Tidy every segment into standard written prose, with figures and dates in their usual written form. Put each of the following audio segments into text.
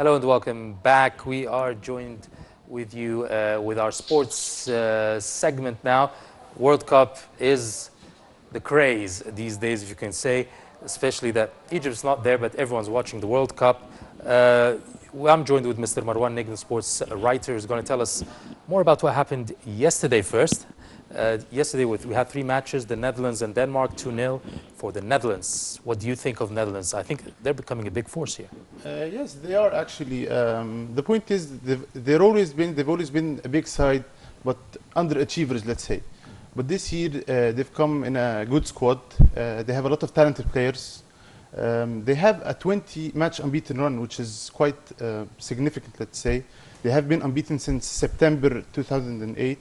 Hello and welcome back. We are joined with you with our sports segment now. World Cup is the craze these days, if you can say, especially that Egypt's not there, but everyone's watching the World Cup. I'm joined with Mr. Marwan NEGM, sports writer, who's going to tell us more about what happened yesterday first. Yesterday we had three matches, the Netherlands and Denmark, 2-0 for the Netherlands. What do you think of Netherlands? I think they're becoming a big force here. Yes, they are actually. The point is, they've always been a big side, but underachievers, let's say. But this year, they've come in a good squad. They have a lot of talented players. They have a 20-match unbeaten run, which is quite significant, let's say. They have been unbeaten since September 2008.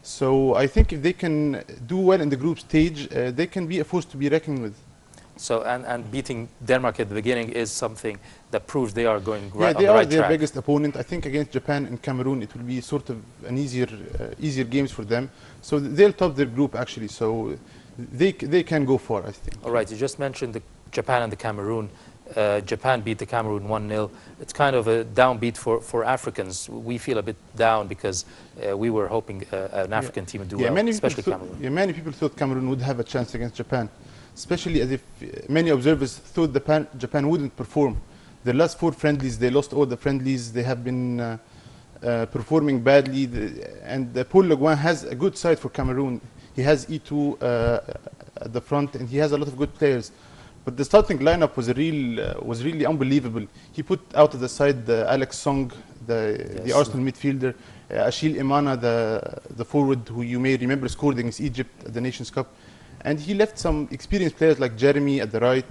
So I think if they can do well in the group stage, they can be a force to be reckoned with. So and beating Denmark at the beginning is something that proves they are going right on the right track. They are their biggest opponent. I think against Japan and Cameroon, it will be sort of an easier games for them. So they'll top their group actually. So they can go far, I think. All right, you just mentioned the Japan and the Cameroon. Japan beat the Cameroon 1-0. It's kind of a downbeat for Africans. We feel a bit down because we were hoping an African team would do well, especially Cameroon. Yeah, many people thought Cameroon would have a chance against Japan, especially as if many observers thought Japan wouldn't perform. The last 4 friendlies, they lost all the friendlies. They have been performing badly. And Paul Le Guen has a good side for Cameroon. He has E2 at the front, and he has a lot of good players. But the starting lineup was really unbelievable. He put out of the side Alex Song, the Arsenal midfielder, Achille Emana, the forward who you may remember scored against Egypt at the Nations Cup. And he left some experienced players like Jeremy at the right.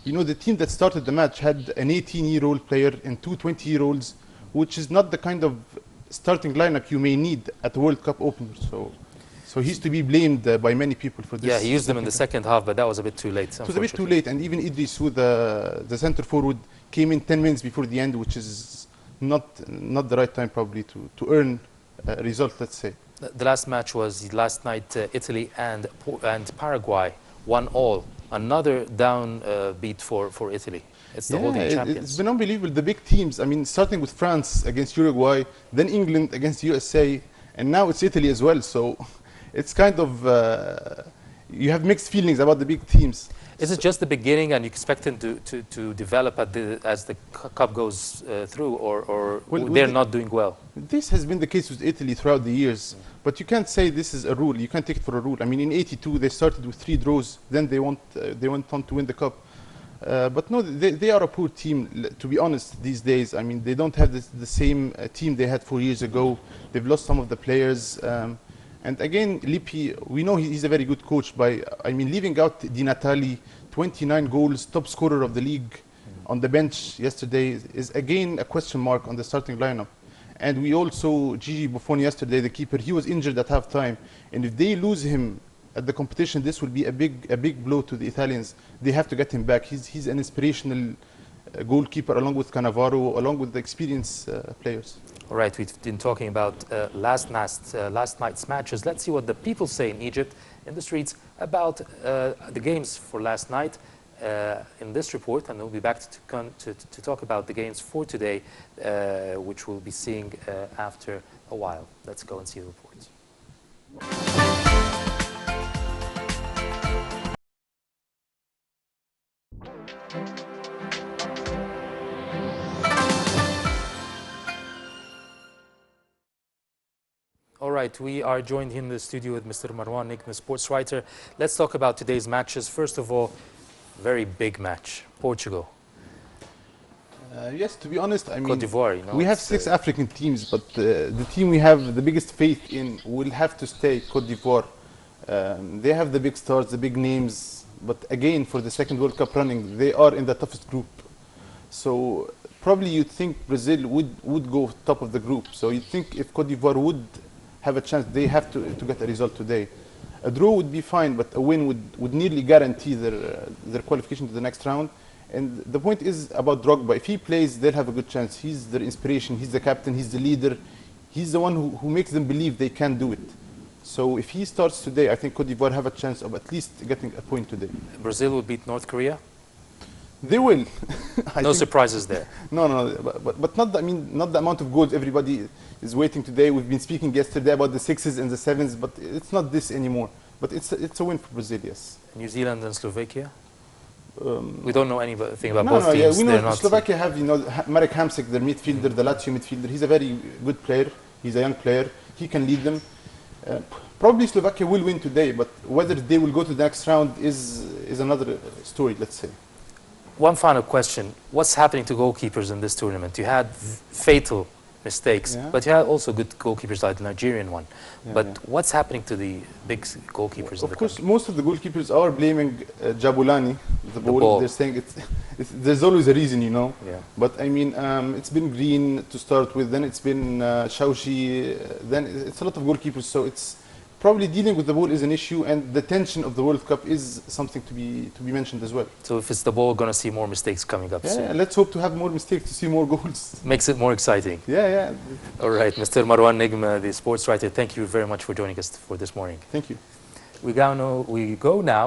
You know, the team that started the match had an 18-year-old player and 2 20-year-olds, which is not the kind of starting lineup you may need at the World Cup opener. So he's to be blamed by many people for this. Yeah, he used them in the second half, but that was a bit too late. It was a bit too late, and even Idrissou, the center forward, came in 10 minutes before the end, which is not the right time probably to earn a result, let's say. The last match was last night, Italy and Paraguay, 1-1. Another downbeat for Italy. It's the holding champions. It's been unbelievable. The big teams, I mean, starting with France against Uruguay, then England against USA, and now it's Italy as well. So it's kind of, you have mixed feelings about the big teams. Is it just the beginning and you expect them to develop as the cup goes through, or they're not doing well? This has been the case with Italy throughout the years, but you can't say this is a rule. You can't take it for a rule. I mean, in '82 they started with 3 draws, then they went on to win the cup. But no, they are a poor team, to be honest, these days. I mean, they don't have the same team they had 4 years ago. They've lost some of the players. And again, Lippi, we know he's a very good coach I mean, leaving out Di Natale, 29 goals, top scorer of the league on the bench yesterday is again a question mark on the starting lineup. And we also, Gigi Buffon yesterday, the keeper, he was injured at halftime. And if they lose him at the competition, this will be a big blow to the Italians. They have to get him back. He's an inspirational goalkeeper along with Cannavaro, along with the experienced players. All right, we've been talking about last night's matches. Let's see what the people say in Egypt, in the streets, about the games for last night in this report. And we'll be back to talk about the games for today, which we'll be seeing after a while. Let's go and see the reports. All right, we are joined in the studio with Mr. Marwan NEGM, sports writer. Let's talk about today's matches. First of all, very big match, Portugal. Yes, to be honest, I mean, Cote d'Ivoire, you know, we have 6 African teams, but the team we have the biggest faith in will have to stay Cote d'Ivoire. They have the big stars, the big names, but again, for the second World Cup running, they are in the toughest group. So probably you'd think Brazil would go top of the group. So you'd think if Cote d'Ivoire would have a chance, they have to get a result today. A draw would be fine, but a win would nearly guarantee their qualification to the next round. And the point is about Drogba. If he plays, they'll have a good chance. He's their inspiration. He's the captain. He's the leader. He's the one who makes them believe they can do it. So if he starts today, I think Cote d'Ivoire have a chance of at least getting a point today. Brazil will beat North Korea? They will. I No think surprises there. no, no, but not the, I mean not the amount of goals everybody is waiting today. We've been speaking yesterday about the sixes and the sevens, but it's not this anymore. But it's a win for Brazil, yes. New Zealand and Slovakia. Um, We don't know anything about no, both no, yeah, teams. we They're know not. Slovakia have Marek Hamsik, their midfielder, the Lazio midfielder. He's a very good player. He's a young player. He can lead them. Probably Slovakia will win today, but whether they will go to the next round is another story. Let's say. One final question. What's happening to goalkeepers in this tournament? You had fatal mistakes, Yeah. but you had also good goalkeepers like the Nigerian one. Yeah, But yeah. what's happening to the big goalkeepers in Of the course, country? most of the goalkeepers are blaming Jabulani, the ball. ball. They're saying there's always a reason, you know. Yeah. But I mean, it's been Green to start with, then it's been Shaushi, then it's a lot of goalkeepers. So it's probably dealing with the ball is an issue, and the tension of the World Cup is something to be mentioned as well. So if it's the ball, going to see more mistakes coming up Yeah, soon. let's hope to have more mistakes to see more goals. Makes it more exciting. Yeah, yeah. All right, Mr. Marwan NEGM, the sports writer, thank you very much for joining us for this morning. Thank you. We go now